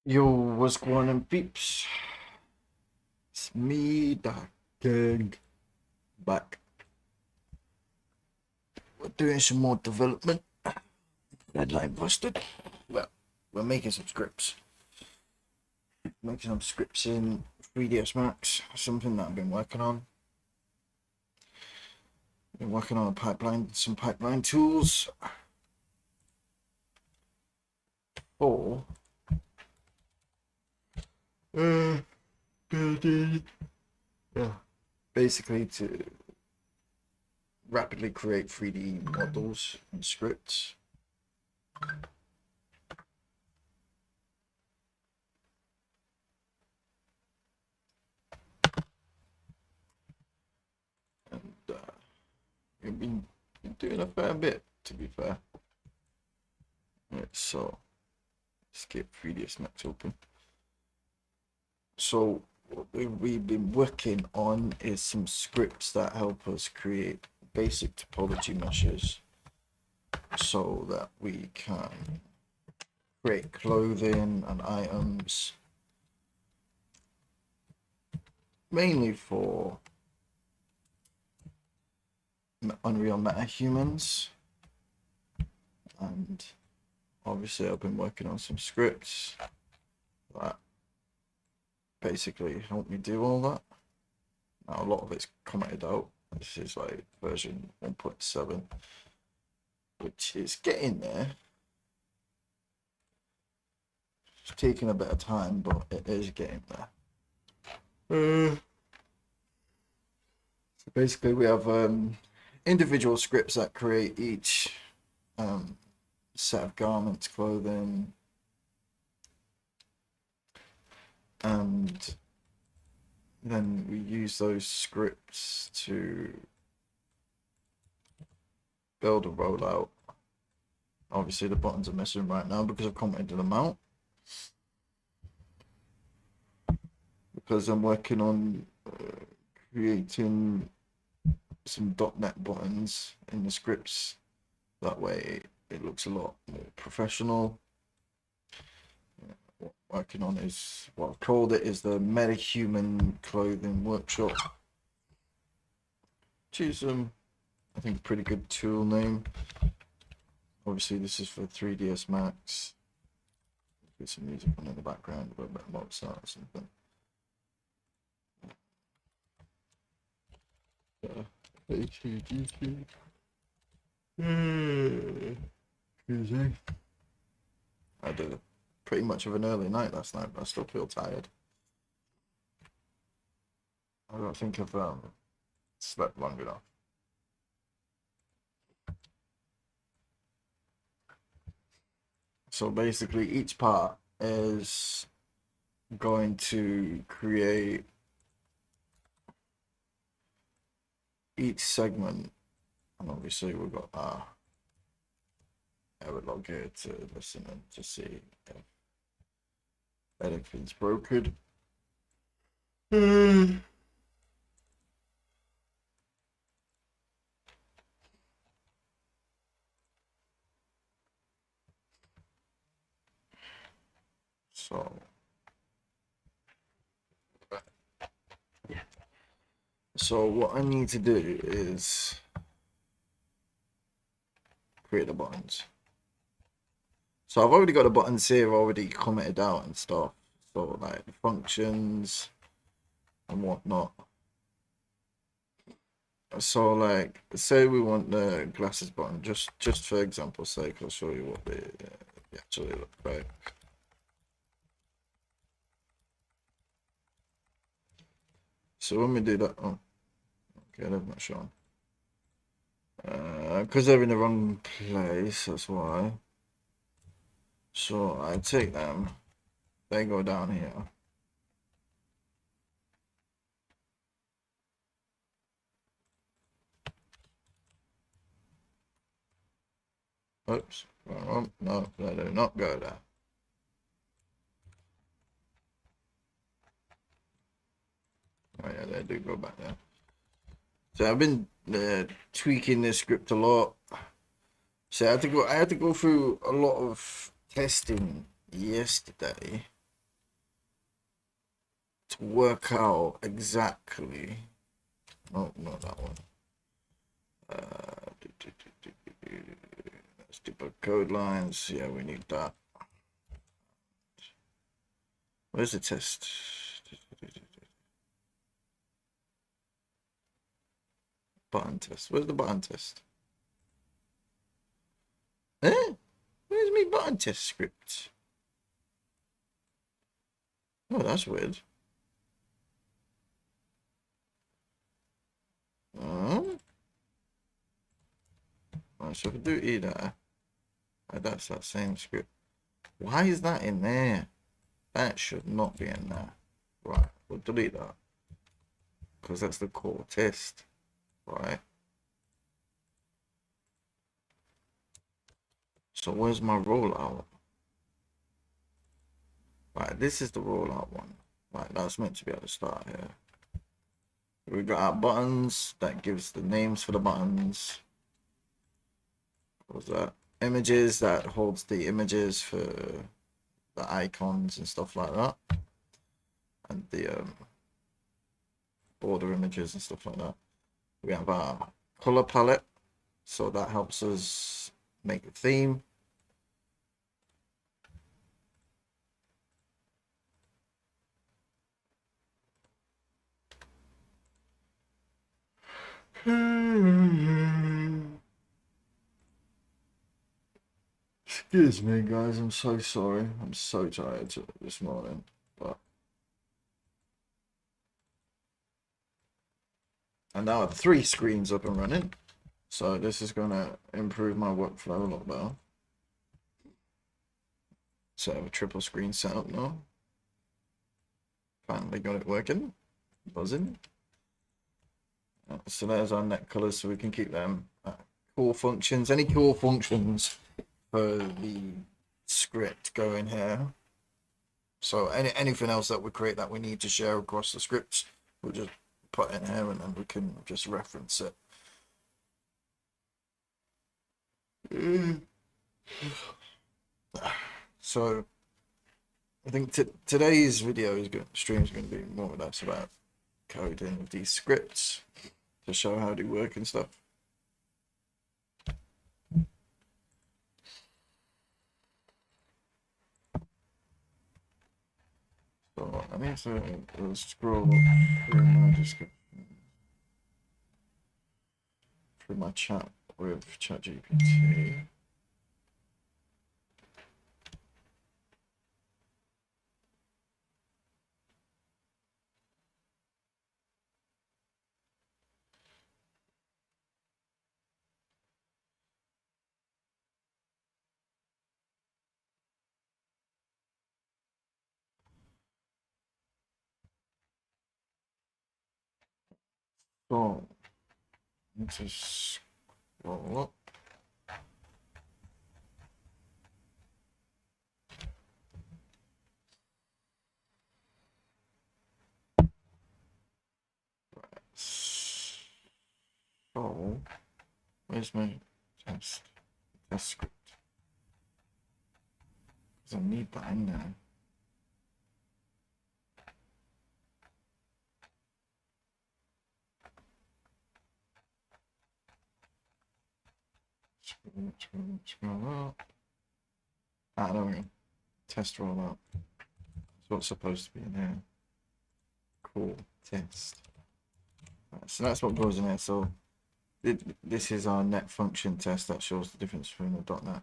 Yo, what's going on, peeps? It's me, the gang, back. We're doing some more development. BloodlineBastard. Well, we're making some scripts. Making some scripts in 3ds Max, something that I've been working on. Been working on a pipeline, some pipeline tools for basically to rapidly create 3D models and scripts. And we've been doing a fair bit, to be fair. Right, so let's get 3ds Max open. So what we've been working on is some scripts that help us create basic topology meshes so that we can create clothing and items, mainly for Unreal Metahumans. And obviously I've been working on some scripts that basically help me do all that. Now a lot of it's commented out. This is like version 1.7, which is getting there. It's taking a bit of time, but it is getting there. So basically we have individual scripts that create each set of garments, clothing, and then we use those scripts to build a rollout. Obviously the buttons are missing right now because I've commented them out, because I'm working on creating some .NET buttons in the scripts. That way it looks a lot more professional. What I'm working on is, what I've called it is the Metahuman Clothing Workshop, which is I think a pretty good tool name. Obviously this is for 3ds Max. Get some music on in the background, a bit of Mozart or something. I did pretty much of an early night last night, but I still feel tired. I don't think I've slept long enough. So basically each part is going to create each segment, and obviously we've got our error log here to listen and to see if anything's broken. So what I need to do is create the buttons. So I've already got the buttons here already commented out and stuff. So like the functions and whatnot. So like, say we want the glasses button, just for example's sake, I'll show you what they actually look like. So when we do that, oh, okay, they've not shown. Because they're in the wrong place, that's why. So I take them, they go down here. Oops, no, they do not go there. Oh yeah, they do go back there. So I've been tweaking this script a lot. So I had to go through a lot of testing yesterday to work out exactly. Oh, not that one. Let's debug code lines. Yeah, we need that. Where's the test? Button test. Where's the button test? Eh? Where's my button test script? Oh, that's weird. Right, so if I do either, that's that same script. Why is that in there? That should not be in there. Right, we'll delete that. Because that's the core test. Right. So where's my rollout? Right, this is the rollout one. Right, that's meant to be at the start here. We got our buttons. That gives the names for the buttons. What was that? Images, that holds the images for the icons and stuff like that. And the border images and stuff like that. We have our color palette. So that helps us make a theme. Excuse me, guys. I'm so sorry. I'm so tired this morning. But and now I have 3 screens up and running. So this is going to improve my workflow a lot better. So I have a triple screen setup now. Finally got it working. Buzzing. So there's our net colors, so we can keep them. Core functions. Any core functions for the script going here. So anything else that we create that we need to share across the scripts, we'll just put in here and then we can just reference it. So I think today's stream is going to be more or less about coding with these scripts to show how they work and stuff. So I need to scroll through my description, through my chat with ChatGPT. So I need to scroll up. So where's my test script? Because I need that in there. Scroll up. Ah, there we go. Test rollout. That's what's supposed to be in here. Cool. Test. Right, so that's what goes in there. So this is our net function test that shows the difference between the .NET.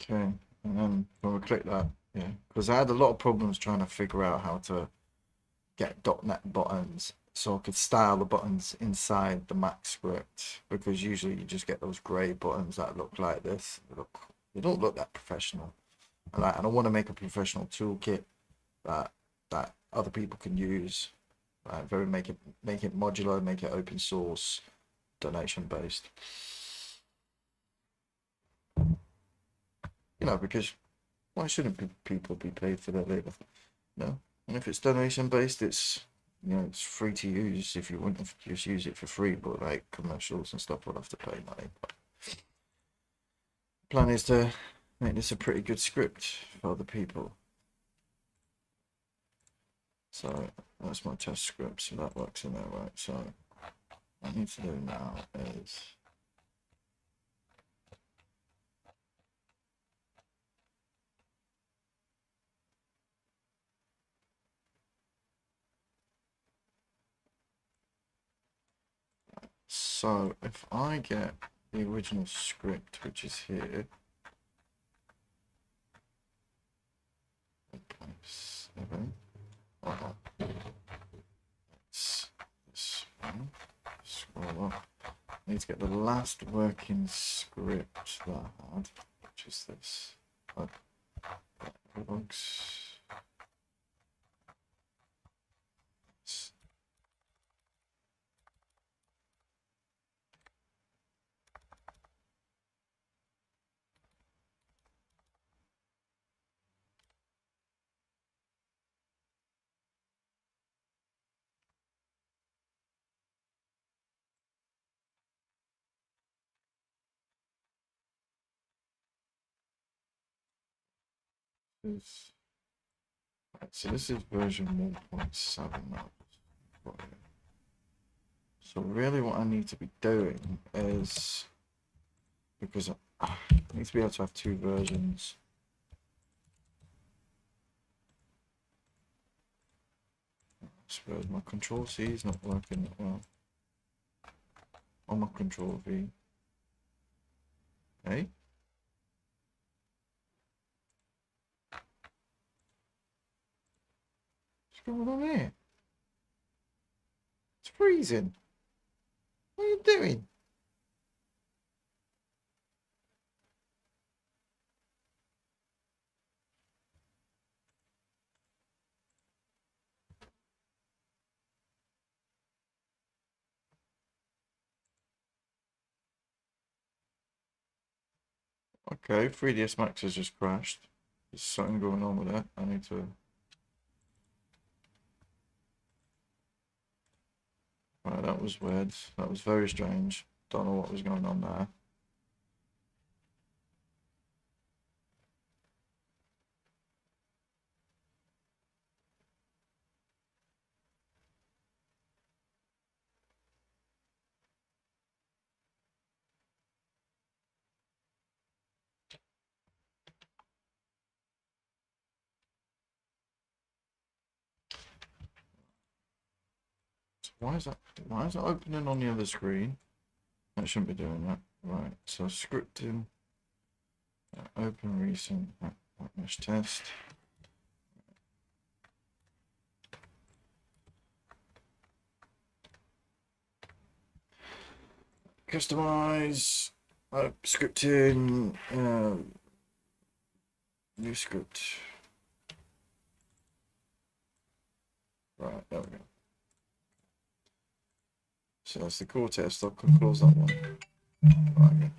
Okay, and then when we click that, yeah, because I had a lot of problems trying to figure out how to get .NET buttons so I could style the buttons inside the Mac script, because usually you just get those gray buttons that look like this. They don't look that professional. And I don't want to make a professional toolkit that other people can use. Make it modular, make it open source, donation based. No, because why shouldn't people be paid for their labor? No, and if it's donation based, it's, you know, it's free to use if you want to just use it for free. But like commercials and stuff, will have to pay money. But plan is to make this a pretty good script for other people. So that's my test script, so that works in there, right? So what I need to do now is so if I get the original script, which is here, 1.7. It's this one. Scroll up. I need to get the last working script that I had, which is this. Logs. Right, so this is version 1.7 now. So really what I need to be doing is, because I need to be able to have two versions. I suppose my control C is not working that well. On my control V. Hey? What's going on here? It's freezing. What are you doing? Okay, 3ds Max has just crashed. There's something going on with it. I need to... Right, that was weird. That was very strange. Don't know what was going on there. Why is that opening on the other screen? That shouldn't be doing that. Right, so scripting, open recent, mesh test. Customize, scripting, new script. Right, there we go. So that's the core test. I can close that one. Right, okay.